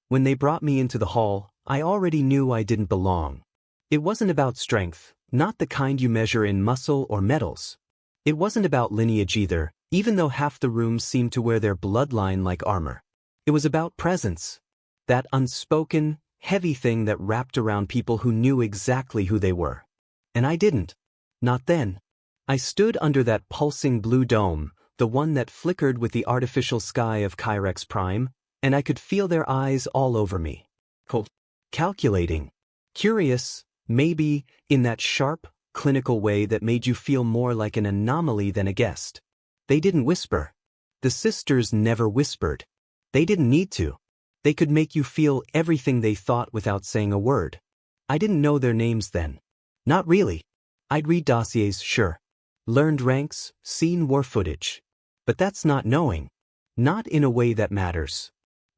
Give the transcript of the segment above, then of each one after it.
When they brought me into the hall, I already knew I didn't belong. It wasn't about strength, not the kind you measure in muscle or metals. It wasn't about lineage either, even though half the rooms seemed to wear their bloodline like armor. It was about presence. That unspoken, heavy thing that wrapped around people who knew exactly who they were. And I didn't. Not then. I stood under that pulsing blue dome, the one that flickered with the artificial sky of Kyrex Prime, and I could feel their eyes all over me. Cold. Calculating. Curious, maybe, in that sharp, clinical way that made you feel more like an anomaly than a guest. They didn't whisper. The sisters never whispered. They didn't need to. They could make you feel everything they thought without saying a word. I didn't know their names then. Not really. I'd read dossiers, sure. Learned ranks, seen war footage. But that's not knowing. Not in a way that matters.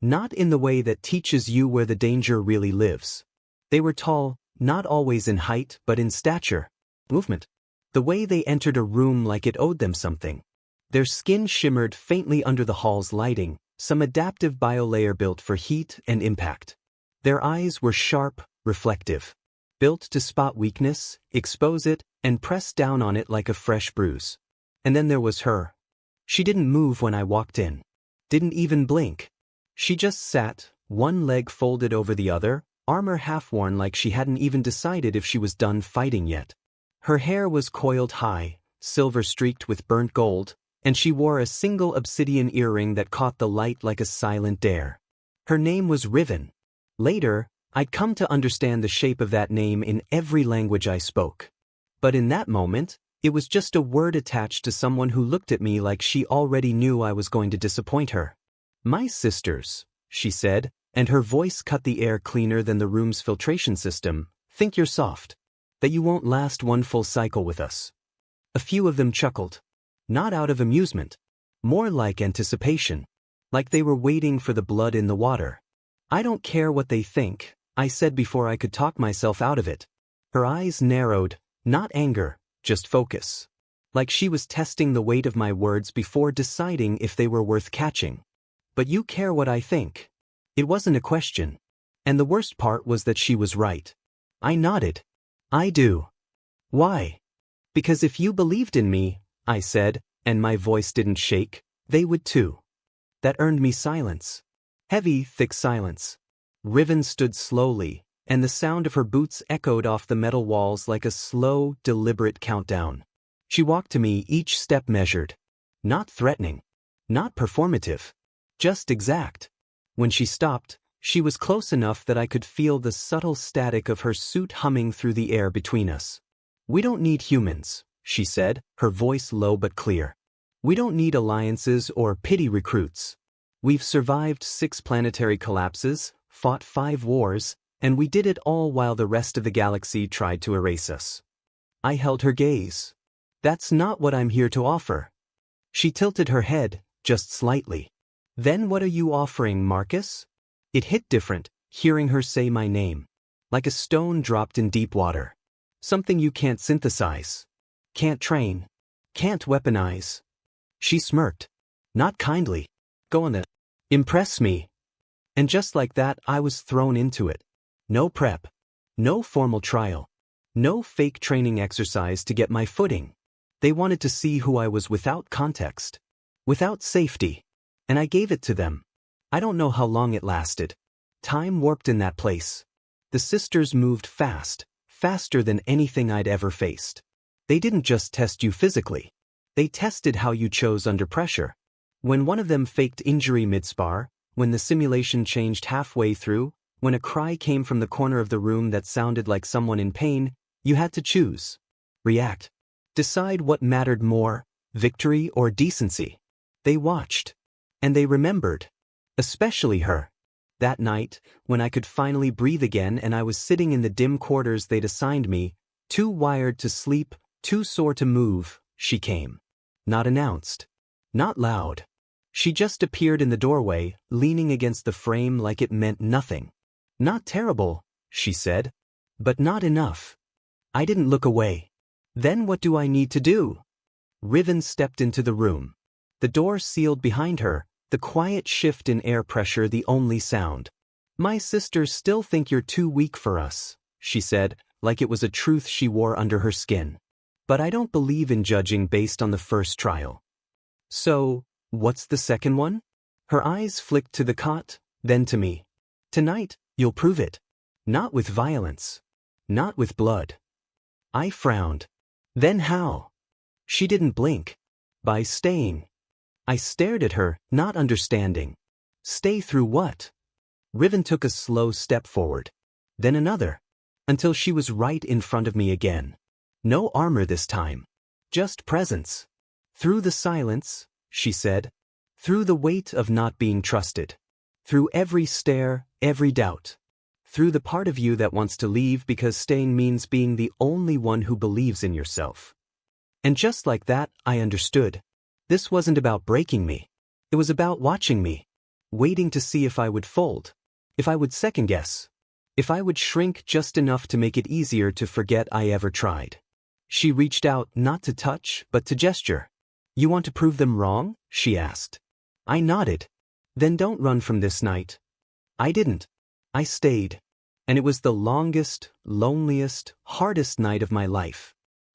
Not in the way that teaches you where the danger really lives. They were tall, not always in height but in stature. Movement. The way they entered a room like it owed them something. Their skin shimmered faintly under the hall's lighting, some adaptive biolayer built for heat and impact. Their eyes were sharp, reflective. Built to spot weakness, expose it, and press down on it like a fresh bruise. And then there was her. She didn't move when I walked in. Didn't even blink. She just sat, one leg folded over the other, armor half-worn like she hadn't even decided if she was done fighting yet. Her hair was coiled high, silver-streaked with burnt gold, and she wore a single obsidian earring that caught the light like a silent dare. Her name was Riven. Later, I'd come to understand the shape of that name in every language I spoke. But in that moment, it was just a word attached to someone who looked at me like she already knew I was going to disappoint her. "My sisters," she said, and her voice cut the air cleaner than the room's filtration system, "think you're soft. That you won't last one full cycle with us." A few of them chuckled. Not out of amusement. More like anticipation. Like they were waiting for the blood in the water. "I don't care what they think," I said before I could talk myself out of it. Her eyes narrowed, not anger, just focus. Like she was testing the weight of my words before deciding if they were worth catching. "But you care what I think." It wasn't a question. And the worst part was that she was right. I nodded. "I do." "Why?" "Because if you believed in me," I said, and my voice didn't shake, "they would too." That earned me silence. Heavy, thick silence. Riven stood slowly, and the sound of her boots echoed off the metal walls like a slow, deliberate countdown. She walked to me, each step measured. Not threatening. Not performative. Just exact. When she stopped, she was close enough that I could feel the subtle static of her suit humming through the air between us. "We don't need humans," she said, her voice low but clear. "We don't need alliances or pity recruits. We've survived 6 planetary collapses, fought 5 wars, and we did it all while the rest of the galaxy tried to erase us." I held her gaze. "That's not what I'm here to offer." She tilted her head, just slightly. "Then what are you offering, Marcus?" It hit different, hearing her say my name. Like a stone dropped in deep water. Something you can't synthesize. Can't train. Can't weaponize. She smirked. Not kindly. "Go on then. Impress me." And just like that, I was thrown into it. No prep. No formal trial. No fake training exercise to get my footing. They wanted to see who I was without context. Without safety. And I gave it to them. I don't know how long it lasted. Time warped in that place. The sisters moved fast. Faster than anything I'd ever faced. They didn't just test you physically. They tested how you chose under pressure. When one of them faked injury mid-spar, when the simulation changed halfway through, when a cry came from the corner of the room that sounded like someone in pain, you had to choose. React. Decide what mattered more, victory or decency. They watched. And they remembered. Especially her. That night, when I could finally breathe again and I was sitting in the dim quarters they'd assigned me, too wired to sleep, too sore to move, she came. Not announced. Not loud. She just appeared in the doorway, leaning against the frame like it meant nothing. "Not terrible," she said. "But not enough." I didn't look away. "Then what do I need to do?" Riven stepped into the room. The door sealed behind her, the quiet shift in air pressure the only sound. My sisters still think you're too weak for us, she said, like it was a truth she wore under her skin. But I don't believe in judging based on the first trial. So, what's the second one? Her eyes flicked to the cot, then to me. Tonight, you'll prove it. Not with violence. Not with blood. I frowned. Then how? She didn't blink. By staying. I stared at her, not understanding. Stay through what? Riven took a slow step forward. Then another. Until she was right in front of me again. No armor this time. Just presence. Through the silence, she said. Through the weight of not being trusted. Through every stare, every doubt. Through the part of you that wants to leave because staying means being the only one who believes in yourself. And just like that, I understood. This wasn't about breaking me. It was about watching me. Waiting to see if I would fold. If I would second guess. If I would shrink just enough to make it easier to forget I ever tried. She reached out not to touch, but to gesture. You want to prove them wrong? She asked. I nodded. Then don't run from this night. I didn't. I stayed. And it was the longest, loneliest, hardest night of my life.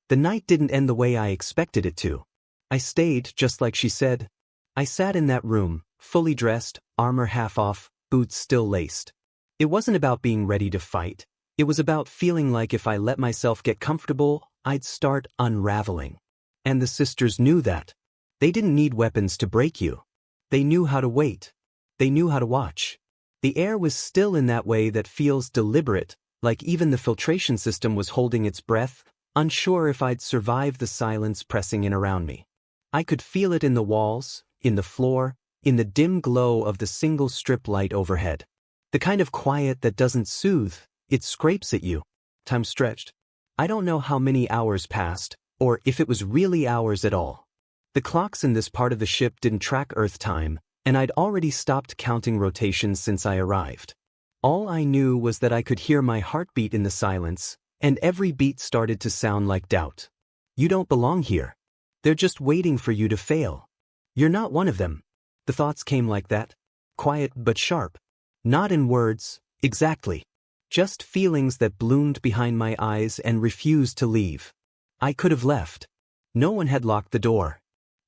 The night didn't end the way I expected it to. I stayed, just like she said. I sat in that room, fully dressed, armor half off, boots still laced. It wasn't about being ready to fight. It was about feeling like if I let myself get comfortable, I'd start unraveling. And the sisters knew that. They didn't need weapons to break you. They knew how to wait. They knew how to watch. The air was still in that way that feels deliberate, like even the filtration system was holding its breath, unsure if I'd survive the silence pressing in around me. I could feel it in the walls, in the floor, in the dim glow of the single strip light overhead. The kind of quiet that doesn't soothe, it scrapes at you. Time stretched. I don't know how many hours passed, or if it was really hours at all. The clocks in this part of the ship didn't track Earth time, and I'd already stopped counting rotations since I arrived. All I knew was that I could hear my heartbeat in the silence, and every beat started to sound like doubt. You don't belong here. They're just waiting for you to fail. You're not one of them. The thoughts came like that. Quiet but sharp. Not in words, exactly. Just feelings that bloomed behind my eyes and refused to leave. I could have left. No one had locked the door.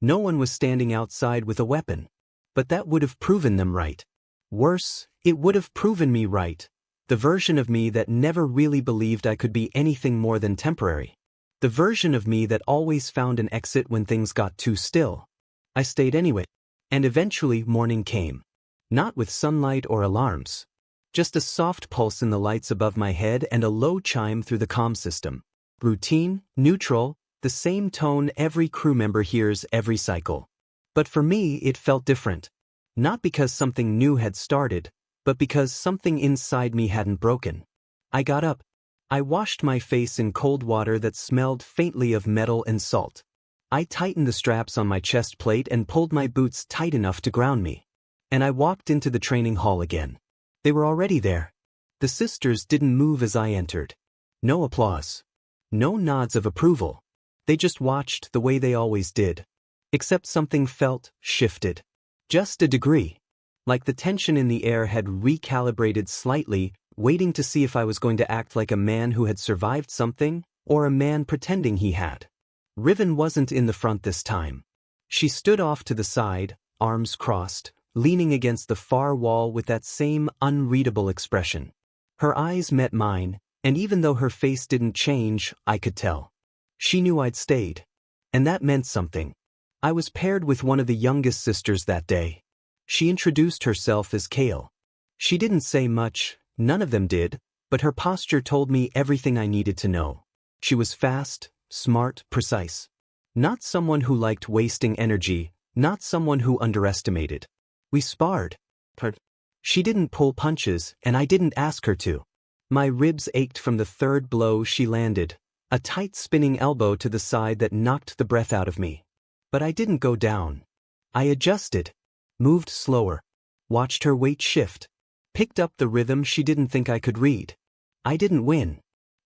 No one was standing outside with a weapon. But that would have proven them right. Worse, it would have proven me right. The version of me that never really believed I could be anything more than temporary. The version of me that always found an exit when things got too still. I stayed anyway. And eventually morning came. Not with sunlight or alarms. Just a soft pulse in the lights above my head and a low chime through the comm system. Routine, neutral, the same tone every crew member hears every cycle. But for me, it felt different. Not because something new had started, but because something inside me hadn't broken. I got up. I washed my face in cold water that smelled faintly of metal and salt. I tightened the straps on my chest plate and pulled my boots tight enough to ground me. And I walked into the training hall again. They were already there. The sisters didn't move as I entered. No applause. No nods of approval. They just watched the way they always did. Except something felt shifted. Just a degree. Like the tension in the air had recalibrated slightly, waiting to see if I was going to act like a man who had survived something, or a man pretending he had. Riven wasn't in the front this time. She stood off to the side, arms crossed, leaning against the far wall with that same unreadable expression. Her eyes met mine, and even though her face didn't change, I could tell. She knew I'd stayed. And that meant something. I was paired with one of the youngest sisters that day. She introduced herself as Kale. She didn't say much, none of them did, but her posture told me everything I needed to know. She was fast, smart, precise. Not someone who liked wasting energy, not someone who underestimated. We sparred. She didn't pull punches, and I didn't ask her to. My ribs ached from the third blow she landed, a tight spinning elbow to the side that knocked the breath out of me. But I didn't go down. I adjusted, moved slower, watched her weight shift, picked up the rhythm she didn't think I could read. I didn't win.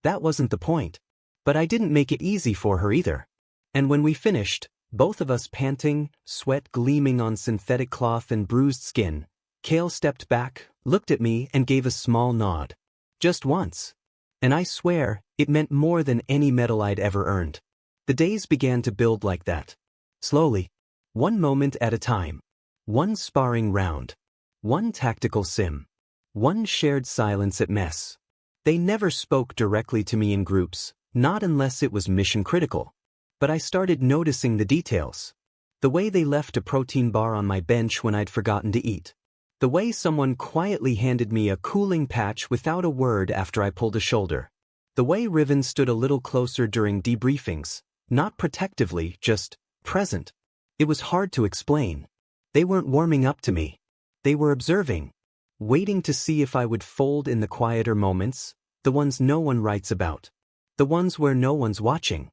That wasn't the point. But I didn't make it easy for her either. And when we finished, both of us panting, sweat gleaming on synthetic cloth and bruised skin, Kale stepped back, looked at me and gave a small nod. Just once. And I swear, it meant more than any medal I'd ever earned. The days began to build like that. Slowly. One moment at a time. One sparring round. One tactical sim. One shared silence at mess. They never spoke directly to me in groups, not unless it was mission critical. But I started noticing the details. The way they left a protein bar on my bench when I'd forgotten to eat. The way someone quietly handed me a cooling patch without a word after I pulled a shoulder. The way Riven stood a little closer during debriefings, not protectively, just present. It was hard to explain. They weren't warming up to me. They were observing, waiting to see if I would fold in the quieter moments, the ones no one writes about. The ones where no one's watching.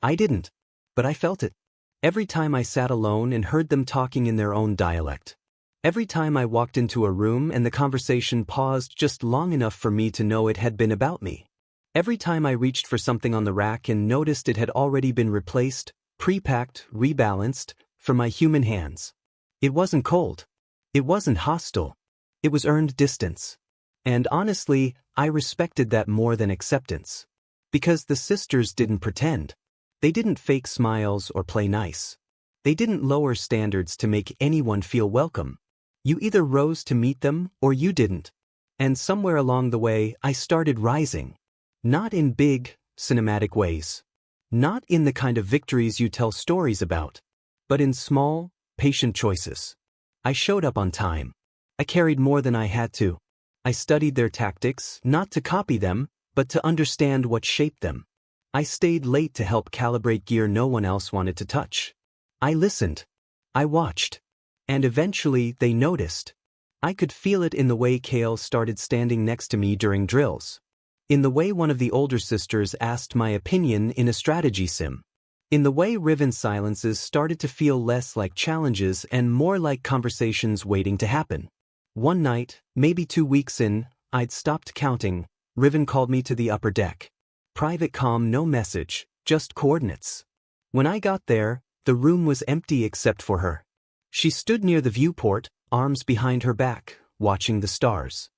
I didn't. But I felt it. Every time I sat alone and heard them talking in their own dialect. Every time I walked into a room and the conversation paused just long enough for me to know it had been about me. Every time I reached for something on the rack and noticed it had already been replaced, pre-packed, rebalanced, for my human hands. It wasn't cold. It wasn't hostile. It was earned distance. And honestly, I respected that more than acceptance. Because the sisters didn't pretend. They didn't fake smiles or play nice. They didn't lower standards to make anyone feel welcome. You either rose to meet them or you didn't. And somewhere along the way, I started rising. Not in big, cinematic ways. Not in the kind of victories you tell stories about. But in small, patient choices. I showed up on time. I carried more than I had to. I studied their tactics, not to copy them, but to understand what shaped them. I stayed late to help calibrate gear no one else wanted to touch. I listened. I watched. And eventually they noticed. I could feel it in the way Kale started standing next to me during drills. In the way one of the older sisters asked my opinion in a strategy sim. In the way Riven's silences started to feel less like challenges and more like conversations waiting to happen. One night, maybe 2 weeks in, I'd stopped counting. Riven called me to the upper deck. Private comm, no message, just coordinates. When I got there, the room was empty except for her. She stood near the viewport, arms behind her back, watching the stars.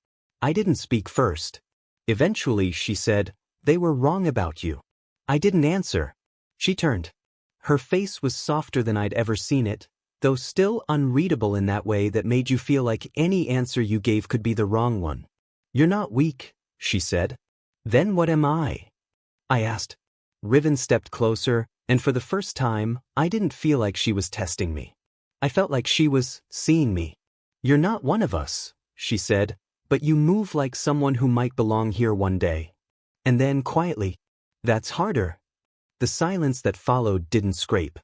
I didn't speak first. Eventually, she said, "They were wrong about you." I didn't answer. She turned. Her face was softer than I'd ever seen it, though still unreadable in that way that made you feel like any answer you gave could be the wrong one. "You're not weak," she said. "Then what am I?" I asked. Riven stepped closer, and for the first time, I didn't feel like she was testing me. I felt like she was seeing me. "You're not one of us," she said, "but you move like someone who might belong here one day." And then quietly, "That's harder." The silence that followed didn't scrape.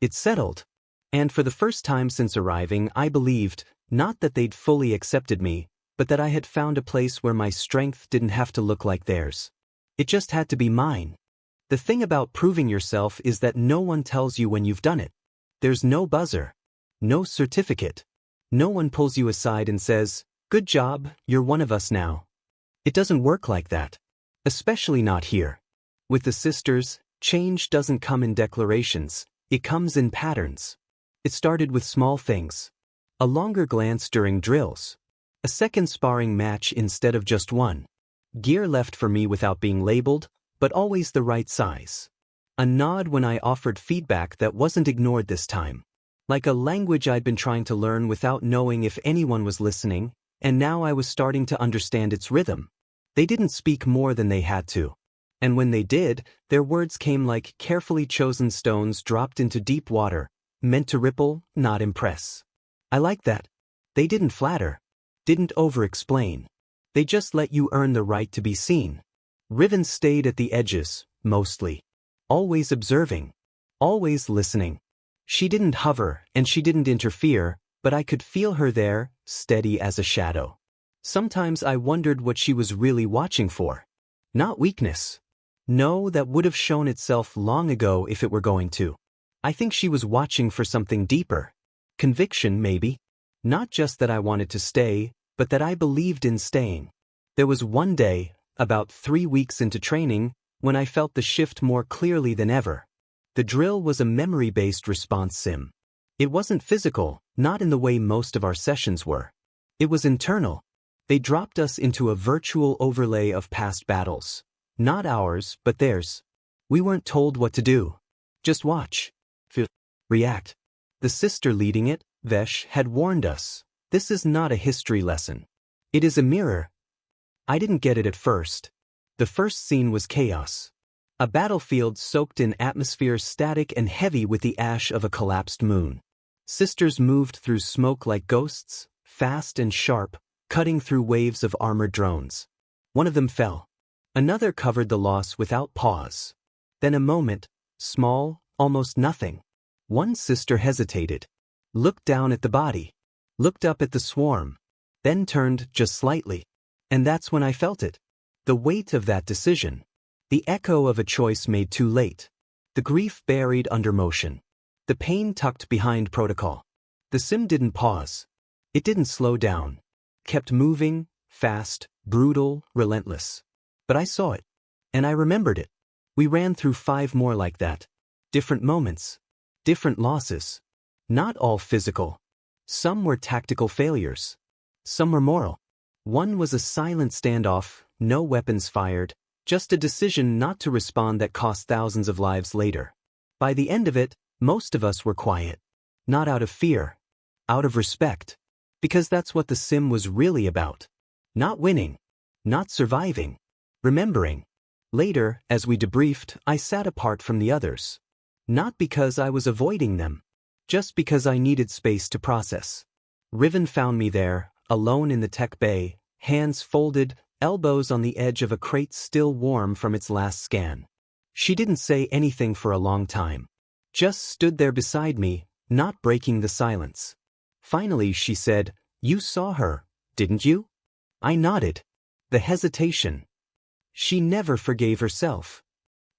It settled. And for the first time since arriving, I believed, not that they'd fully accepted me, but that I had found a place where my strength didn't have to look like theirs. It just had to be mine. The thing about proving yourself is that no one tells you when you've done it. There's no buzzer. No certificate. No one pulls you aside and says, "Good job, you're one of us now." It doesn't work like that. Especially not here. With the sisters, change doesn't come in declarations, it comes in patterns. It started with small things. A longer glance during drills. A second sparring match instead of just one. Gear left for me without being labeled, but always the right size. A nod when I offered feedback that wasn't ignored this time. Like a language I'd been trying to learn without knowing if anyone was listening, and now I was starting to understand its rhythm. They didn't speak more than they had to. And when they did, their words came like carefully chosen stones dropped into deep water, meant to ripple, not impress. I like that. They didn't flatter. Didn't over-explain. They just let you earn the right to be seen. Riven stayed at the edges, mostly. Always observing. Always listening. She didn't hover, and she didn't interfere, but I could feel her there, steady as a shadow. Sometimes I wondered what she was really watching for. Not weakness. No, that would have shown itself long ago if it were going to. I think she was watching for something deeper. Conviction, maybe. Not just that I wanted to stay, but that I believed in staying. There was one day, about 3 weeks into training, when I felt the shift more clearly than ever. The drill was a memory-based response sim. It wasn't physical, not in the way most of our sessions were. It was internal. They dropped us into a virtual overlay of past battles. Not ours, but theirs. We weren't told what to do. Just watch. Feel. React. The sister leading it, Vesh, had warned us. This is not a history lesson. It is a mirror. I didn't get it at first. The first scene was chaos. A battlefield soaked in atmosphere static and heavy with the ash of a collapsed moon. Sisters moved through smoke like ghosts, fast and sharp, cutting through waves of armored drones. One of them fell. Another covered the loss without pause. Then a moment, small, almost nothing. One sister hesitated, looked down at the body, looked up at the swarm, then turned just slightly. And that's when I felt it. The weight of that decision. The echo of a choice made too late. The grief buried under motion. The pain tucked behind protocol. The sim didn't pause. It didn't slow down. Kept moving, fast, brutal, relentless. But I saw it. And I remembered it. We ran through 5 more like that. Different moments. Different losses. Not all physical. Some were tactical failures. Some were moral. One was a silent standoff, no weapons fired, just a decision not to respond that cost thousands of lives later. By the end of it, most of us were quiet. Not out of fear. Out of respect. Because that's what the sim was really about. Not winning. Not surviving. Remembering. Later, as we debriefed, I sat apart from the others. Not because I was avoiding them. Just because I needed space to process. Riven found me there, alone in the tech bay, hands folded, elbows on the edge of a crate still warm from its last scan. She didn't say anything for a long time. Just stood there beside me, not breaking the silence. Finally she said, "You saw her, didn't you?" I nodded. The hesitation. She never forgave herself.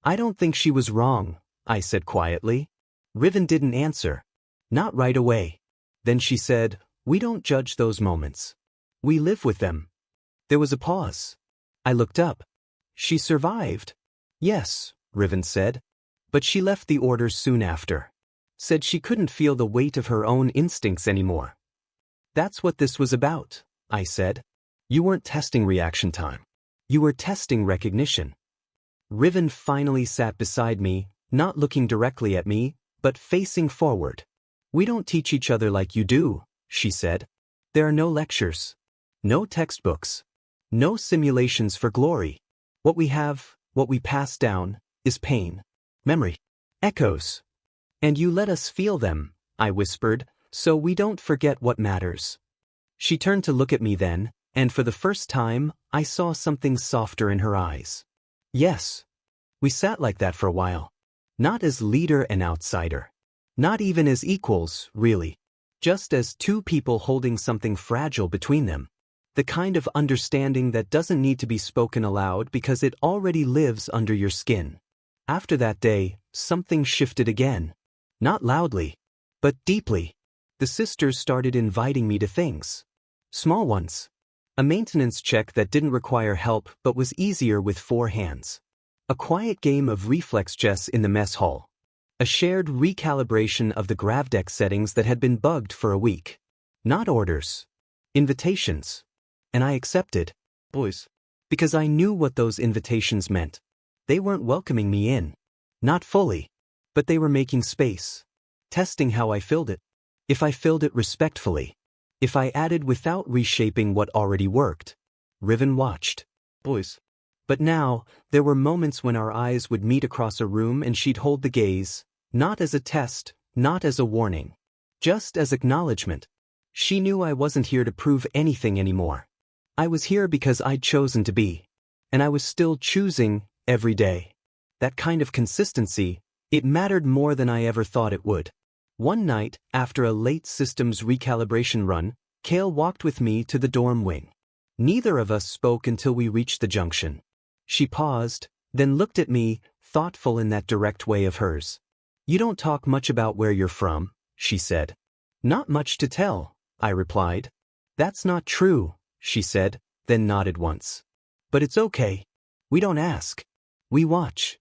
"I don't think she was wrong," I said quietly. Riven didn't answer. Not right away. Then she said, "We don't judge those moments. We live with them." There was a pause. I looked up. "She survived." "Yes," Riven said. "But she left the orders soon after. Said she couldn't feel the weight of her own instincts anymore." "That's what this was about," I said. "You weren't testing reaction time. You were testing recognition." Riven finally sat beside me, not looking directly at me, but facing forward. "We don't teach each other like you do," she said. "There are no lectures. No textbooks. No simulations for glory. What we have, what we pass down, is pain. Memory. Echoes. And you let us feel them," I whispered, "so we don't forget what matters." She turned to look at me then, and for the first time, I saw something softer in her eyes. Yes. We sat like that for a while. Not as leader and outsider. Not even as equals, really. Just as two people holding something fragile between them. The kind of understanding that doesn't need to be spoken aloud because it already lives under your skin. After that day, something shifted again. Not loudly, but deeply. The sisters started inviting me to things. Small ones. A maintenance check that didn't require help but was easier with 4 hands. A quiet game of reflex chess in the mess hall. A shared recalibration of the gravdeck settings that had been bugged for a week. Not orders. Invitations. And I accepted. Boys. Because I knew what those invitations meant. They weren't welcoming me in. Not fully. But they were making space. Testing how I filled it. If I filled it respectfully. If I added without reshaping what already worked. Riven watched. Boys. But now, there were moments when our eyes would meet across a room and she'd hold the gaze, not as a test, not as a warning. Just as acknowledgement. She knew I wasn't here to prove anything anymore. I was here because I'd chosen to be. And I was still choosing, every day. That kind of consistency, it mattered more than I ever thought it would. One night, after a late systems recalibration run, Kale walked with me to the dorm wing. Neither of us spoke until we reached the junction. She paused, then looked at me, thoughtful in that direct way of hers. "You don't talk much about where you're from," she said. "Not much to tell," I replied. "That's not true," she said, then nodded once. "But it's okay. We don't ask. We watch."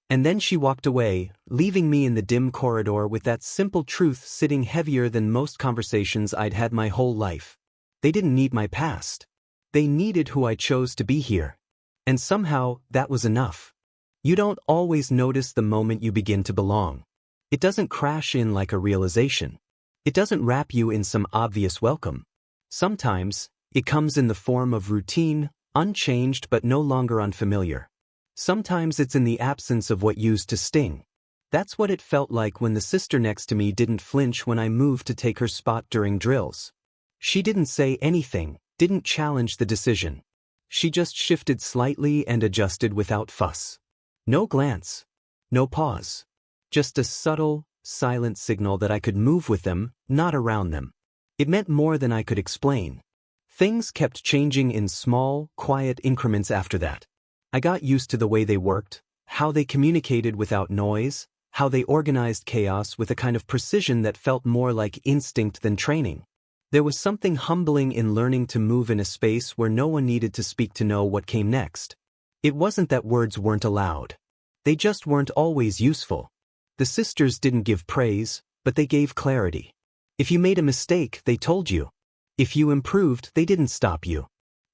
And then she walked away, leaving me in the dim corridor with that simple truth sitting heavier than most conversations I'd had my whole life. They didn't need my past. They needed who I chose to be here. And somehow, that was enough. You don't always notice the moment you begin to belong. It doesn't crash in like a realization. It doesn't wrap you in some obvious welcome. Sometimes, it comes in the form of routine, unchanged but no longer unfamiliar. Sometimes it's in the absence of what used to sting. That's what it felt like when the sister next to me didn't flinch when I moved to take her spot during drills. She didn't say anything, didn't challenge the decision. She just shifted slightly and adjusted without fuss. No glance. No pause. Just a subtle, silent signal that I could move with them, not around them. It meant more than I could explain. Things kept changing in small, quiet increments after that. I got used to the way they worked, how they communicated without noise, how they organized chaos with a kind of precision that felt more like instinct than training. There was something humbling in learning to move in a space where no one needed to speak to know what came next. It wasn't that words weren't allowed. They just weren't always useful. The sisters didn't give praise, but they gave clarity. If you made a mistake, they told you. If you improved, they didn't stop you.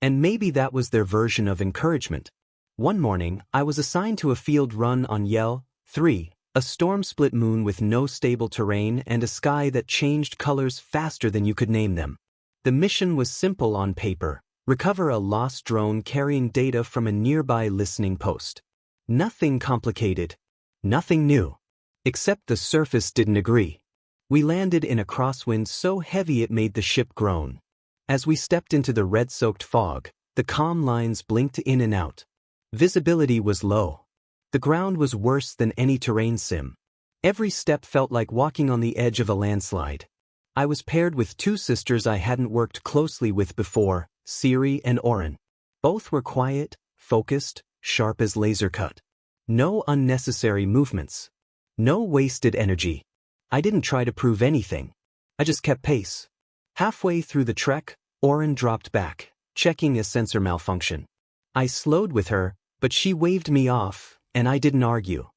And maybe that was their version of encouragement. One morning, I was assigned to a field run on Yell 3, a storm-split moon with no stable terrain and a sky that changed colors faster than you could name them. The mission was simple on paper: recover a lost drone carrying data from a nearby listening post. Nothing complicated. Nothing new. Except the surface didn't agree. We landed in a crosswind so heavy it made the ship groan. As we stepped into the red-soaked fog, the calm lines blinked in and out. Visibility was low. The ground was worse than any terrain sim. Every step felt like walking on the edge of a landslide. I was paired with two sisters I hadn't worked closely with before, Siri and Oren. Both were quiet, focused, sharp as laser cut. No unnecessary movements. No wasted energy. I didn't try to prove anything. I just kept pace. Halfway through the trek, Oren dropped back, checking a sensor malfunction. I slowed with her, but she waved me off, and I didn't argue.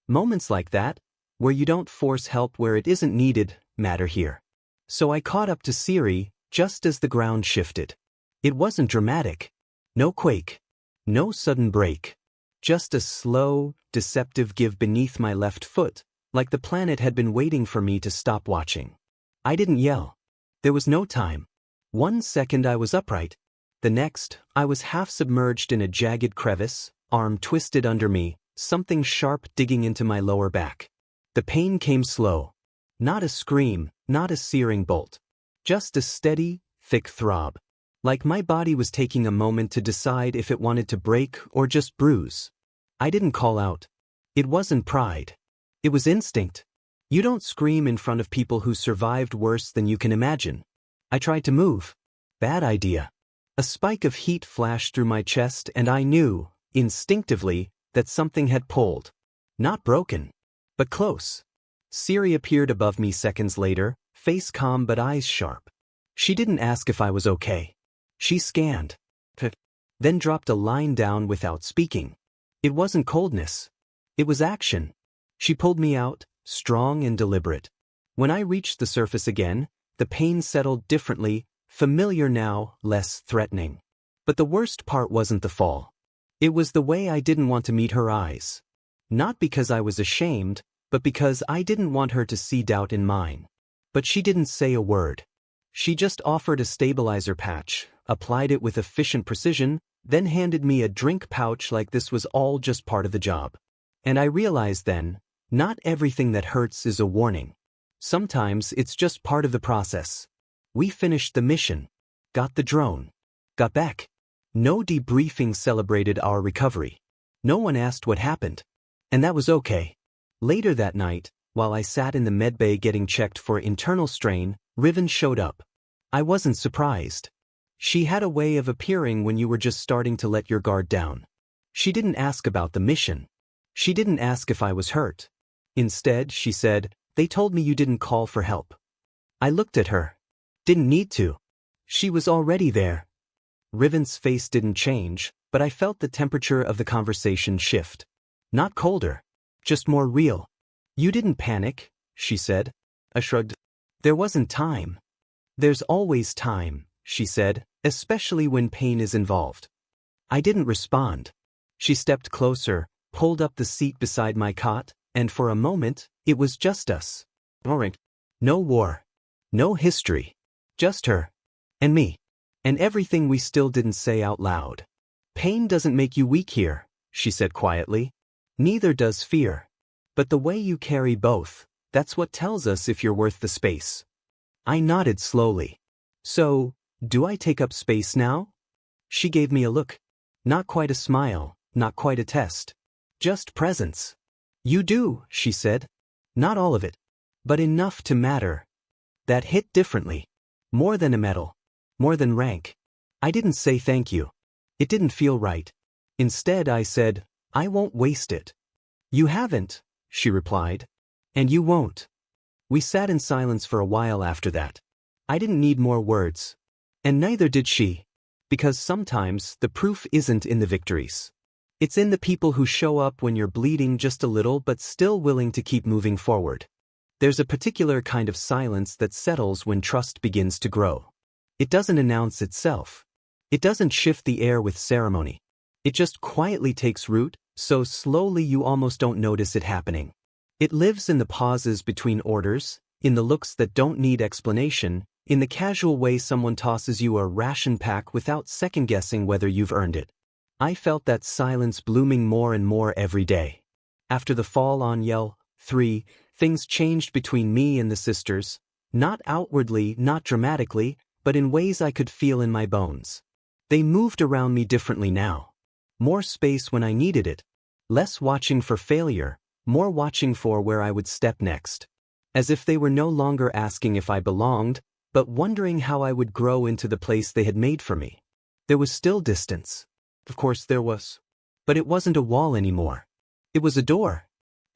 Moments like that, where you don't force help where it isn't needed, matter here. So I caught up to Siri, just as the ground shifted. It wasn't dramatic. No quake. No sudden break. Just a slow, deceptive give beneath my left foot, like the planet had been waiting for me to stop watching. I didn't yell. There was no time. 1 second I was upright. The next, I was half submerged in a jagged crevice, arm twisted under me, something sharp digging into my lower back. The pain came slow. Not a scream, not a searing bolt. Just a steady, thick throb. Like my body was taking a moment to decide if it wanted to break or just bruise. I didn't call out. It wasn't pride. It was instinct. You don't scream in front of people who survived worse than you can imagine. I tried to move. Bad idea. A spike of heat flashed through my chest and I knew, instinctively, that something had pulled. Not broken, but close. Siri appeared above me seconds later, face calm but eyes sharp. She didn't ask if I was okay. She scanned. Then dropped a line down without speaking. It wasn't coldness. It was action. She pulled me out, strong and deliberate. When I reached the surface again, the pain settled differently, familiar now, less threatening. But the worst part wasn't the fall. It was the way I didn't want to meet her eyes. Not because I was ashamed, but because I didn't want her to see doubt in mine. But she didn't say a word. She just offered a stabilizer patch, applied it with efficient precision, then handed me a drink pouch like this was all just part of the job. And I realized then, not everything that hurts is a warning. Sometimes it's just part of the process. We finished the mission. Got the drone. Got back. No debriefing celebrated our recovery. No one asked what happened. And that was okay. Later that night, while I sat in the medbay getting checked for internal strain, Riven showed up. I wasn't surprised. She had a way of appearing when you were just starting to let your guard down. She didn't ask about the mission. She didn't ask if I was hurt. Instead, she said, "They told me you didn't call for help." I looked at her. Didn't need to. She was already there. Riven's face didn't change, but I felt the temperature of the conversation shift. Not colder. Just more real. "You didn't panic," she said. I shrugged. "There wasn't time." "There's always time," she said, especially when pain is involved. I didn't respond. She stepped closer, pulled up the seat beside my cot, and for a moment, it was just us. Alright. No war. No history. Just her. And me. And everything we still didn't say out loud. Pain doesn't make you weak here, she said quietly. Neither does fear. But the way you carry both, that's what tells us if you're worth the space. I nodded slowly. So, do I take up space now? She gave me a look. Not quite a smile, not quite a test. Just presence. You do, she said. Not all of it. But enough to matter. That hit differently. More than a medal. More than rank. I didn't say thank you. It didn't feel right. Instead I said, I won't waste it. You haven't, she replied. And you won't. We sat in silence for a while after that. I didn't need more words. And neither did she. Because sometimes the proof isn't in the victories. It's in the people who show up when you're bleeding just a little but still willing to keep moving forward. There's a particular kind of silence that settles when trust begins to grow. It doesn't announce itself. It doesn't shift the air with ceremony. It just quietly takes root, so slowly you almost don't notice it happening. It lives in the pauses between orders, in the looks that don't need explanation, in the casual way someone tosses you a ration pack without second-guessing whether you've earned it. I felt that silence blooming more and more every day. After the fall on Yell 3, things changed between me and the sisters, not outwardly, not dramatically, but in ways I could feel in my bones. They moved around me differently now. More space when I needed it. Less watching for failure, more watching for where I would step next. As if they were no longer asking if I belonged, but wondering how I would grow into the place they had made for me. There was still distance. Of course there was. But it wasn't a wall anymore. It was a door.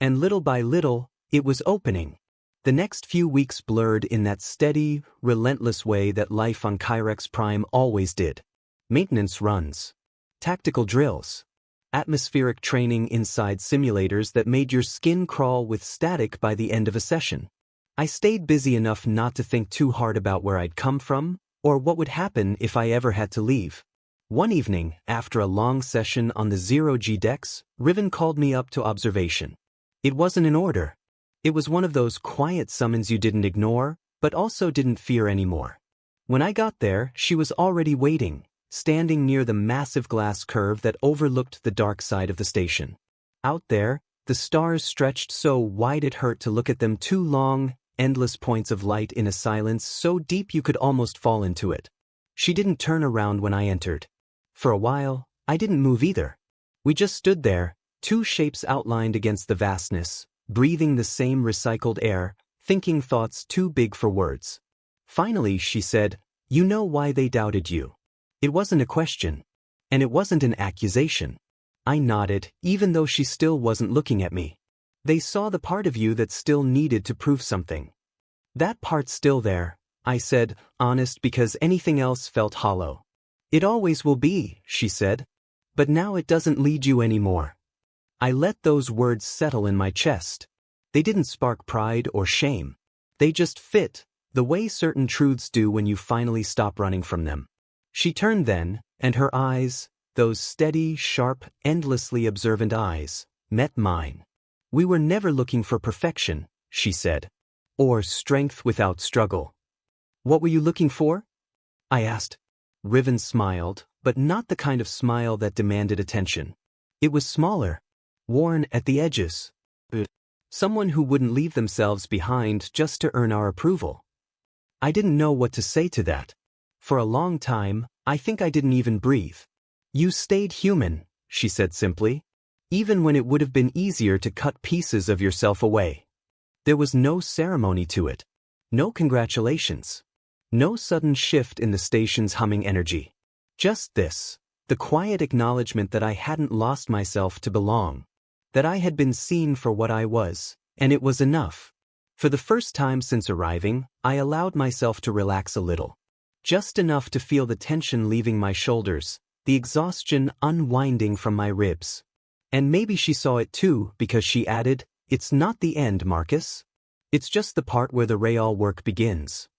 And little by little, it was opening. The next few weeks blurred in that steady, relentless way that life on Kyrex Prime always did. Maintenance runs. Tactical drills. Atmospheric training inside simulators that made your skin crawl with static by the end of a session. I stayed busy enough not to think too hard about where I'd come from, or what would happen if I ever had to leave. One evening, after a long session on the 0G decks, Riven called me up to observation. It wasn't an order. It was one of those quiet summons you didn't ignore, but also didn't fear anymore. When I got there, she was already waiting, standing near the massive glass curve that overlooked the dark side of the station. Out there, the stars stretched so wide it hurt to look at them, too long, endless points of light in a silence so deep you could almost fall into it. She didn't turn around when I entered. For a while, I didn't move either. We just stood there, two shapes outlined against the vastness, breathing the same recycled air, thinking thoughts too big for words. Finally, she said, "You know why they doubted you." It wasn't a question. And it wasn't an accusation. I nodded, even though she still wasn't looking at me. They saw the part of you that still needed to prove something. That part's still there, I said, honest because anything else felt hollow. It always will be, she said. But now it doesn't lead you anymore. I let those words settle in my chest. They didn't spark pride or shame. They just fit, the way certain truths do when you finally stop running from them. She turned then, and her eyes, those steady, sharp, endlessly observant eyes, met mine. We were never looking for perfection, she said. Or strength without struggle. What were you looking for? I asked. Riven smiled, but not the kind of smile that demanded attention. It was smaller, worn at the edges. Someone who wouldn't leave themselves behind just to earn our approval. I didn't know what to say to that. For a long time, I think I didn't even breathe. You stayed human, she said simply, even when it would have been easier to cut pieces of yourself away. There was no ceremony to it. No congratulations. No sudden shift in the station's humming energy. Just this, the quiet acknowledgement that I hadn't lost myself to belong. That I had been seen for what I was, and it was enough. For the first time since arriving, I allowed myself to relax a little. Just enough to feel the tension leaving my shoulders, the exhaustion unwinding from my ribs. And maybe she saw it too, because she added, "It's not the end, Marcus. It's just the part where the real work begins."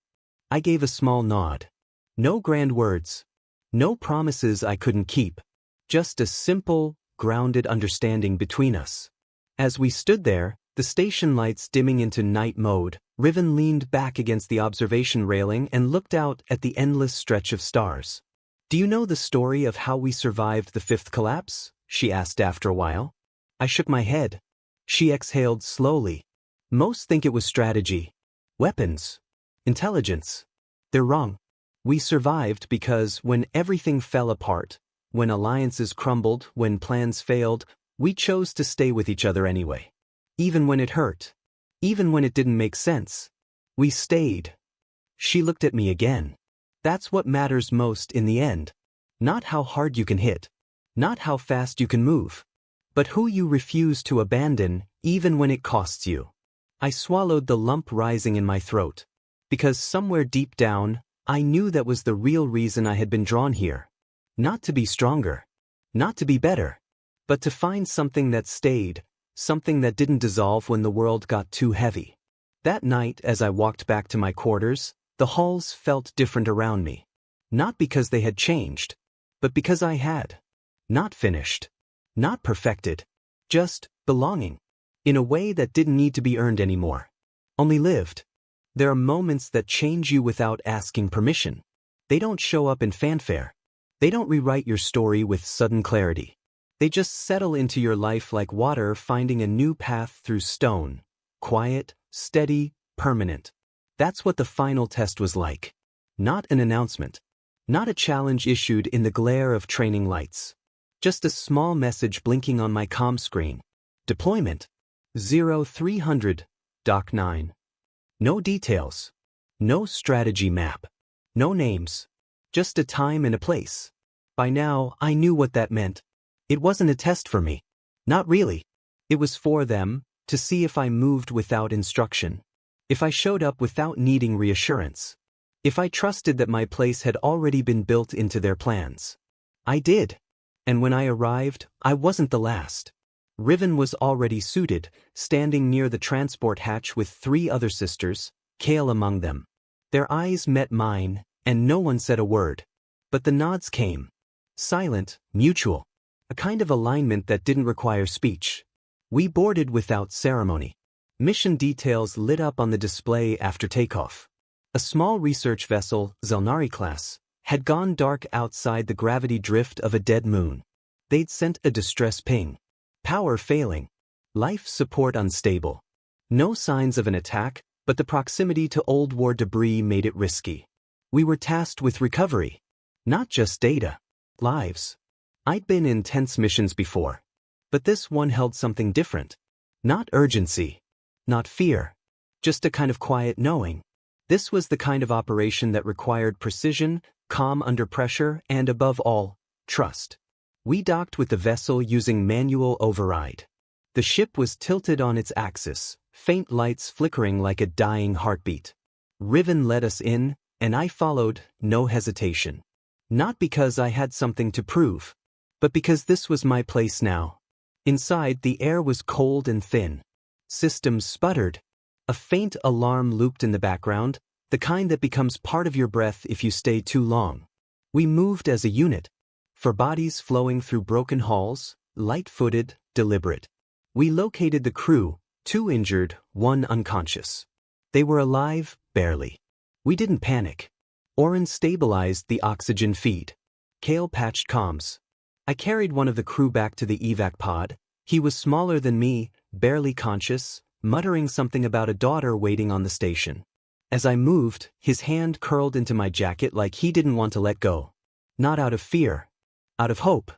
I gave a small nod. No grand words. No promises I couldn't keep. Just a simple, grounded understanding between us. As we stood there, the station lights dimming into night mode, Riven leaned back against the observation railing and looked out at the endless stretch of stars. "Do you know the story of how we survived the fifth collapse?" she asked after a while. I shook my head. She exhaled slowly. "Most think it was strategy. Weapons. Intelligence. They're wrong. We survived because when everything fell apart, when alliances crumbled, when plans failed, we chose to stay with each other anyway. Even when it hurt. Even when it didn't make sense. We stayed." She looked at me again. "That's what matters most in the end. Not how hard you can hit. Not how fast you can move. But who you refuse to abandon, even when it costs you." I swallowed the lump rising in my throat. Because somewhere deep down, I knew that was the real reason I had been drawn here. Not to be stronger. Not to be better. But to find something that stayed, something that didn't dissolve when the world got too heavy. That night, as I walked back to my quarters, the halls felt different around me. Not because they had changed, but because I had. Not finished. Not perfected. Just belonging. In a way that didn't need to be earned anymore. Only lived. There are moments that change you without asking permission. They don't show up in fanfare. They don't rewrite your story with sudden clarity. They just settle into your life like water finding a new path through stone. Quiet, steady, permanent. That's what the final test was like. Not an announcement. Not a challenge issued in the glare of training lights. Just a small message blinking on my comm screen. Deployment. 0300, Doc 9. No details. No strategy map. No names. Just a time and a place. By now, I knew what that meant. It wasn't a test for me. Not really. It was for them, to see if I moved without instruction. If I showed up without needing reassurance. If I trusted that my place had already been built into their plans. I did. And when I arrived, I wasn't the last. Riven was already suited, standing near the transport hatch with 3 other sisters, Kale among them. Their eyes met mine, and no one said a word. But the nods came. Silent, mutual. A kind of alignment that didn't require speech. We boarded without ceremony. Mission details lit up on the display after takeoff. A small research vessel, Zelnari class, had gone dark outside the gravity drift of a dead moon. They'd sent a distress ping. Power failing. Life support unstable. No signs of an attack, but the proximity to old war debris made it risky. We were tasked with recovery. Not just data. Lives. I'd been in tense missions before. But this one held something different. Not urgency. Not fear. Just a kind of quiet knowing. This was the kind of operation that required precision, calm under pressure, and above all, trust. We docked with the vessel using manual override. The ship was tilted on its axis, faint lights flickering like a dying heartbeat. Riven led us in, and I followed, no hesitation. Not because I had something to prove, but because this was my place now. Inside, the air was cold and thin. Systems sputtered. A faint alarm looped in the background, the kind that becomes part of your breath if you stay too long. We moved as a unit. For bodies flowing through broken halls, light-footed, deliberate. We located the crew, 2 injured, 1 unconscious. They were alive, barely. We didn't panic. Oren stabilized the oxygen feed. Kale patched comms. I carried one of the crew back to the evac pod. He was smaller than me, barely conscious, muttering something about a daughter waiting on the station. As I moved, his hand curled into my jacket like he didn't want to let go. Not out of fear. Out of hope.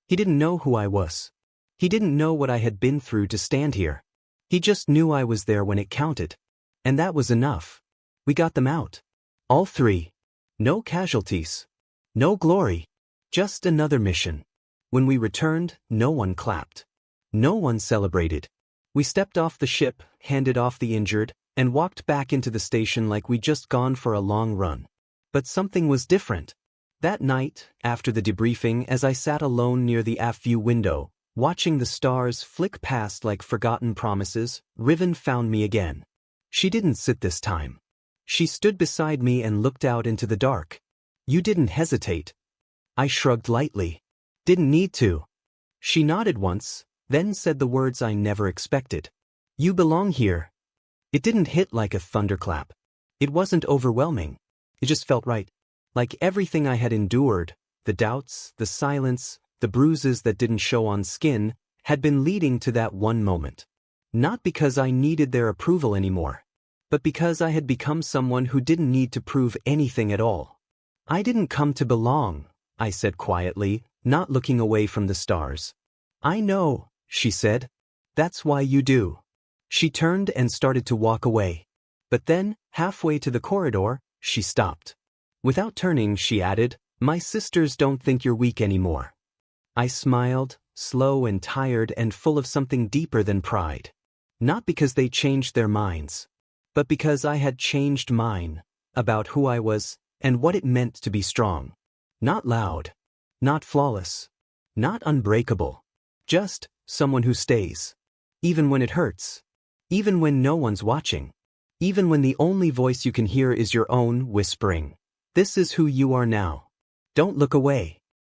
He didn't know who I was. He didn't know what I had been through to stand here. He just knew I was there when it counted. And that was enough. We got them out. All 3. No casualties. No glory. Just another mission. When we returned, no one clapped. No one celebrated. We stepped off the ship, handed off the injured, and walked back into the station like we'd just gone for a long run. But something was different. That night, after the debriefing, as I sat alone near the aft view window, watching the stars flick past like forgotten promises, Riven found me again. She didn't sit this time. She stood beside me and looked out into the dark. You didn't hesitate. I shrugged lightly. Didn't need to. She nodded once, then said the words I never expected. You belong here. It didn't hit like a thunderclap. It wasn't overwhelming. It just felt right. Like everything I had endured, the doubts, the silence, the bruises that didn't show on skin, had been leading to that one moment. Not because I needed their approval anymore, but because I had become someone who didn't need to prove anything at all. I didn't come to belong, I said quietly, not looking away from the stars. I know, she said. That's why you do. She turned and started to walk away. But then, halfway to the corridor, she stopped. Without turning, she added, My sisters don't think you're weak anymore. I smiled, slow and tired and full of something deeper than pride. Not because they changed their minds, but because I had changed mine, about who I was and what it meant to be strong. Not loud, not flawless, not unbreakable, just someone who stays. Even when it hurts, even when no one's watching, even when the only voice you can hear is your own whispering. This is who you are now. Don't look away.